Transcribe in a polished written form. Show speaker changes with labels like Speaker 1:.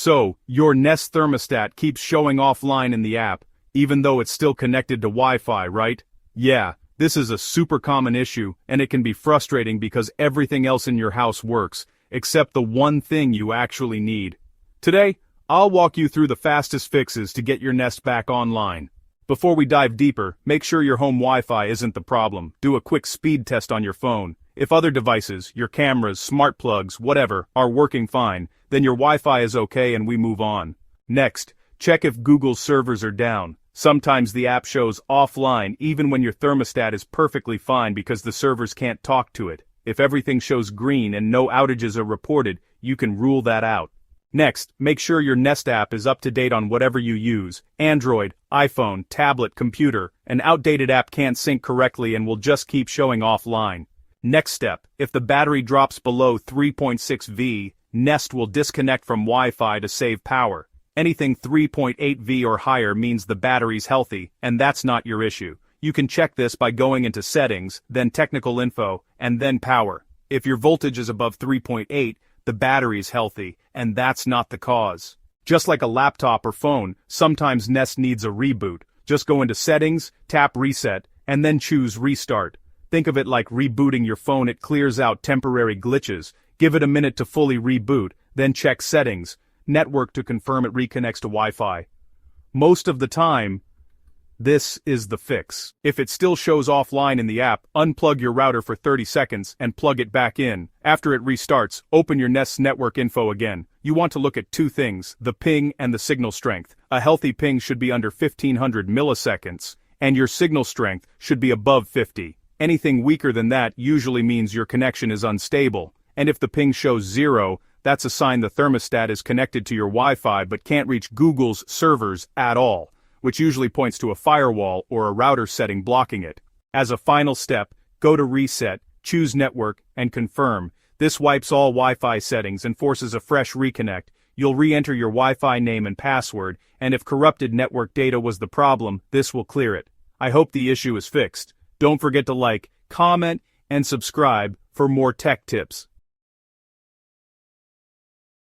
Speaker 1: So, your Nest thermostat keeps showing offline in the app, even though it's still connected to Wi-Fi, right? Yeah, this is a super common issue, and it can be frustrating because everything else in your house works, except the one thing you actually need. Today, I'll walk you through the fastest fixes to get your Nest back online. Before we dive deeper, make sure your home Wi-Fi isn't the problem. Do a quick speed test on your phone. If other devices, your cameras, smart plugs, whatever, are working fine, then your Wi-Fi is okay and we move on. Next, check if Google's servers are down. Sometimes the app shows offline even when your thermostat is perfectly fine because the servers can't talk to it. If everything shows green and no outages are reported, you can rule that out. Next, make sure your Nest app is up to date on whatever you use. Android, iPhone, tablet, computer. An outdated app can't sync correctly and will just keep showing offline. Next step, if the battery drops below 3.6 V, Nest will disconnect from Wi-Fi to save power. Anything 3.8 V or higher means the battery's healthy, and that's not your issue. You can check this by going into Settings, then Technical Info, and then Power. If your voltage is above 3.8, the battery's healthy, and that's not the cause. Just like a laptop or phone, sometimes Nest needs a reboot. Just go into Settings, tap Reset, and then choose Restart. Think of it like rebooting your phone. It clears out temporary glitches. Give it a minute to fully reboot, then check Settings, Network to confirm it reconnects to Wi-Fi. Most of the time, this is the fix. If it still shows offline in the app, unplug your router for 30 seconds and plug it back in. After it restarts, open your Nest network info again. You want to look at two things, the ping and the signal strength. A healthy ping should be under 1500 milliseconds, and your signal strength should be above 50. Anything weaker than that usually means your connection is unstable. And if the ping shows 0, that's a sign the thermostat is connected to your Wi-Fi but can't reach Google's servers at all, which usually points to a firewall or a router setting blocking it. As a final step, go to Reset, choose Network, and confirm. This wipes all Wi-Fi settings and forces a fresh reconnect. You'll re-enter your Wi-Fi name and password, and if corrupted network data was the problem, this will clear it. I hope the issue is fixed. Don't forget to like, comment, and subscribe for more tech tips.